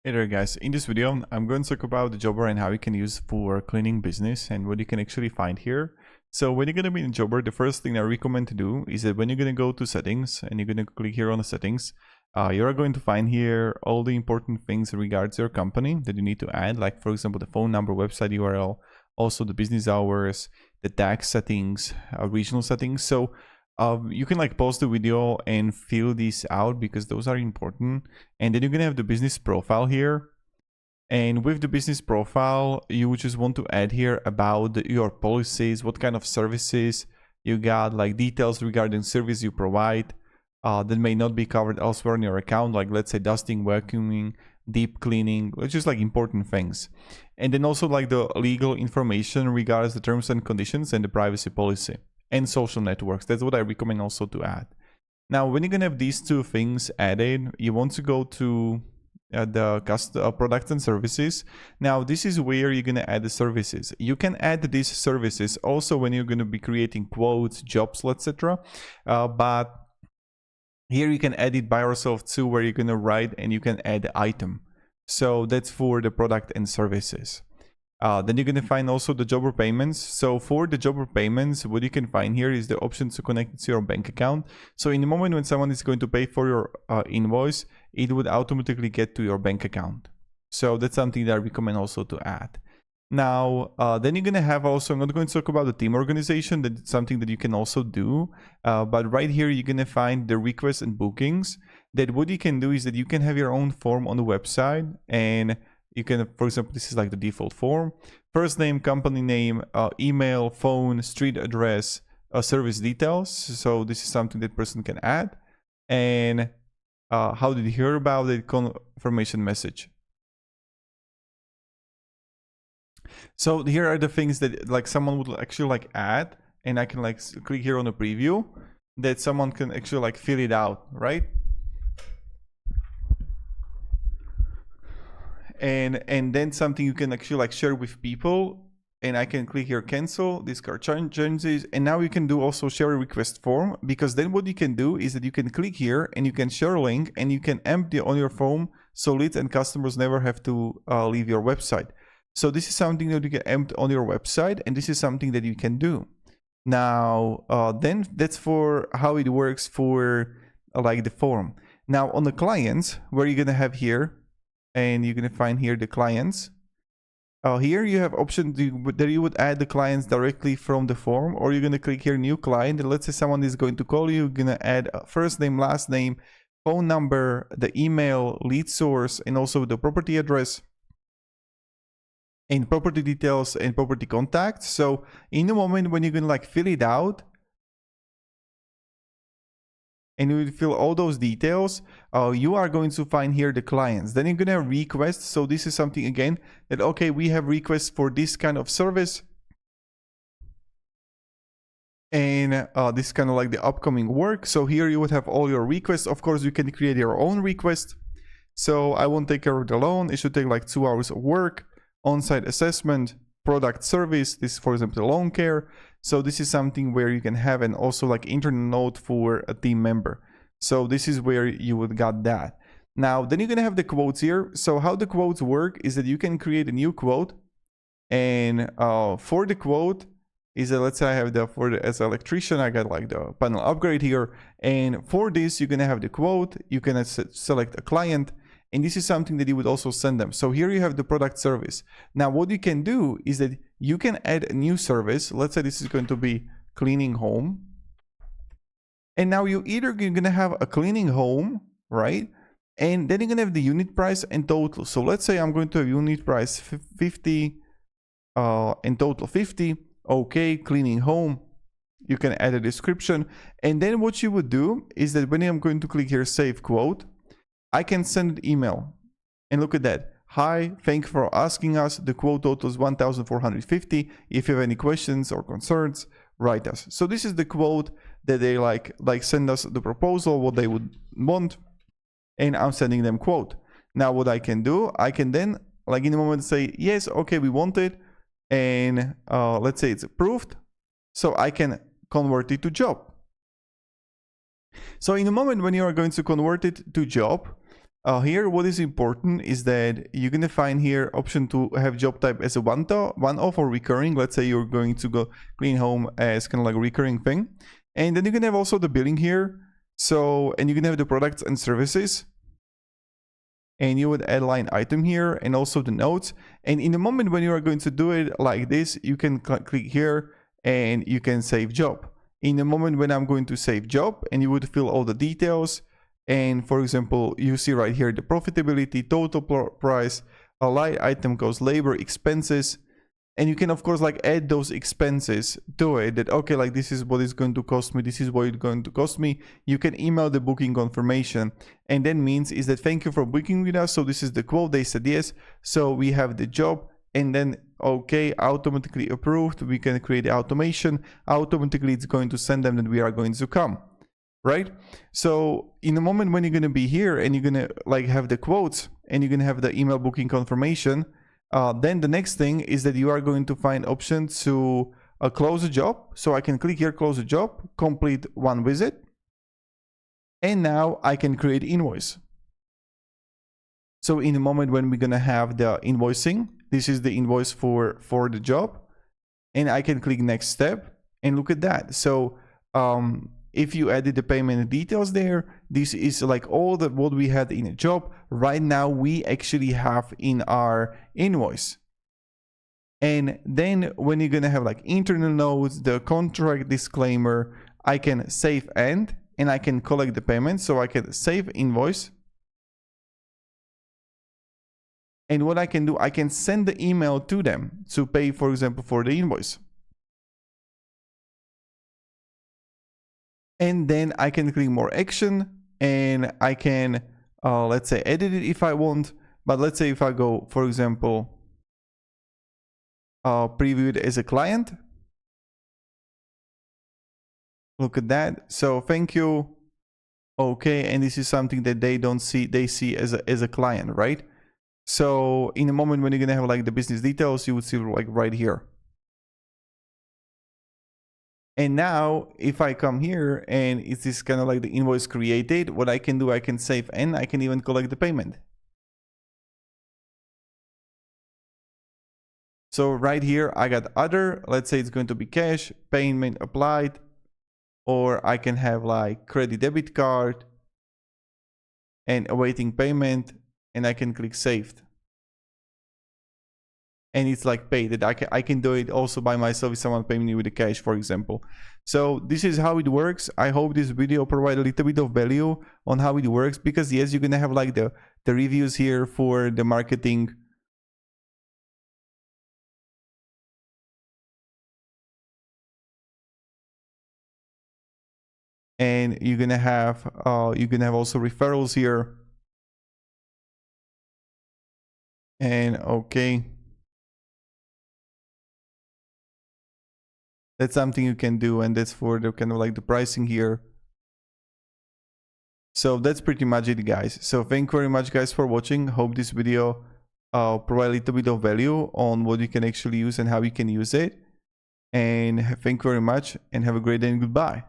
Hey there guys, in this video I'm going to talk about the Jobber and how you can use for cleaning business and what you can actually find here. So when you're going to be in Jobber, the first thing I recommend to do is that when you're going to go to settings and you're going to click here on the settings, you're going to find here all the important things in regards to your company that you need to add, like for example the phone number, website URL, also the business hours, the tax settings, regional settings. So you can like pause the video and fill these out because those are important. And then you're gonna have the business profile here. And with the business profile, you just want to add here about your policies, what kind of services you got, like details regarding service you provide that may not be covered elsewhere in your account, like let's say dusting, vacuuming, deep cleaning, which is like important things. And then also like the legal information regards the terms and conditions and the privacy policy and social networks. That's what I recommend also to add. Now, when you're gonna have these two things added, you want to go to the products and services. Now, this is where you're gonna add the services. You can add these services also when you're gonna be creating quotes, jobs, etc. But here you can add it by yourself too, where you're gonna write and you can add the item. So that's for the product and services. Then you're going to find also the Jobber payments. So for the Jobber payments, what you can find here is the option to connect it to your bank account. So in the moment when someone is going to pay for your invoice, it would automatically get to your bank account. So that's something that I recommend also to add. Now, then you're going to have also, I'm not going to talk about the team organization. That's something that you can also do. But right here, you're going to find the requests and bookings. That what you can do is that you can have your own form on the website, and you can, for example, this is like the default form: first name, company name, email, phone, street address, service details. So this is something that person can add. And how did you hear about it? Confirmation message. So here are the things that like someone would actually like add, and I can like click here on the preview that someone can actually like fill it out, right? And then something you can actually like share with people, and I can click here cancel this card changes, and now you can do also share a request form, because then what you can do is that you can click here and you can share a link and you can empty on your form, so leads and customers never have to leave your website. So this is something that you can empty on your website, and this is something that you can do. Now then that's for how it works for like the form. Now on the clients, where you're gonna have here, and you're going to find here the clients. Here you have option that you would add the clients directly from the form, or you're going to click here new client, and let's say someone is going to call you. You're going to add first name, last name, phone number, the email, lead source, and also the property address and property details and property contacts. So in the moment when you're going to like fill it out, and you will fill all those details, you are going to find here the clients. Then you're going to have requests. So this is something again that, okay, we have requests for this kind of service. And this is kind of like the upcoming work. So here you would have all your requests. Of course, you can create your own request. So I won't take care of the loan. It should take like 2 hours of work, on-site assessment, product service. This is, for example, the loan care. So this is something where you can have, and also like internet note for a team member. So this is where you would got that. Now, then you're going to have the quotes here. So how the quotes work is that you can create a new quote. And for the quote is that, let's say I have the, as an electrician, I got like the panel upgrade here. And for this, you're going to have the quote. You can select a client. And this is something that you would also send them. So here you have the product service. Now, what you can do is that you can add a new service. Let's say this is going to be cleaning home. And now you're going to have a cleaning home, right? And then you're going to have the unit price and total. So let's say I'm going to have unit price 50 and total 50. Okay, cleaning home. You can add a description. And then what you would do is that when I'm going to click here, save quote, I can send an email, and look at that. Hi, thank you for asking us. The quote total is 1,450. If you have any questions or concerns, write us. So this is the quote that they like send us the proposal, what they would want, and I'm sending them quote. Now what I can do, I can then like in a moment say, yes, okay, we want it. And let's say it's approved. So I can convert it to job. So in a moment when you are going to convert it to job, Here, what is important is that you're gonna find here option to have job type as a one-off or recurring. Let's say you're going to go clean home as kind of like a recurring thing. And then you can have also the billing here. So, and you can have the products and services. And you would add line item here and also the notes. And in the moment when you are going to do it like this, you can click here and you can save job. In the moment when I'm going to save job, and you would fill all the details. And for example, you see right here the profitability, total price, a line item cost, labor, expenses. And you can of course like add those expenses to it, that okay, like this is what it's going to cost me, this is what it's going to cost me. You can email the booking confirmation, and then means is that thank you for booking with us. So this is the quote, they said yes, so we have the job, and then okay, automatically approved. We can create the automation, automatically it's going to send them that we are going to come. Right? So in the moment when you're going to be here and you're going to like have the quotes and you're going to have the email booking confirmation, then the next thing is that you are going to find option to close a job. So I can click here, close a job, complete one visit. And now I can create invoice. So in the moment when we're going to have the invoicing, this is the invoice for the job. And I can click next step and look at that. So, if you added the payment details there, this is like all the what we had in a job. Right now, we actually have in our invoice. And then when you're gonna have like internal notes, the contract disclaimer, I can save and I can collect the payment. So I can save invoice. And what I can do, I can send the email to them to pay, for example, for the invoice. And then I can click more action, and I can, let's say, edit it if I want. But let's say if I go, for example, preview it as a client. Look at that. So thank you. Okay, and this is something that they don't see, they see as a client, right? So in a moment when you're gonna have like the business details, you would see like right here. And now if I come here and it's this kind of like the invoice created, what I can do, I can save and I can even collect the payment. So right here, I got other, let's say it's going to be cash, payment applied, or I can have like credit debit card and awaiting payment, and I can click saved. And it's like paid, that I can do it also by myself if someone pay me with the cash, for example. So this is how it works. I hope this video provided a little bit of value on how it works, because yes, you're gonna have like the reviews here for the marketing. And you're gonna have also referrals here. And okay. That's something you can do, and that's for the kind of like the pricing here. So that's pretty much it, guys. So thank you very much, guys, for watching. Hope this video provide a little bit of value on what you can actually use and how you can use it. And thank you very much, and have a great day and goodbye.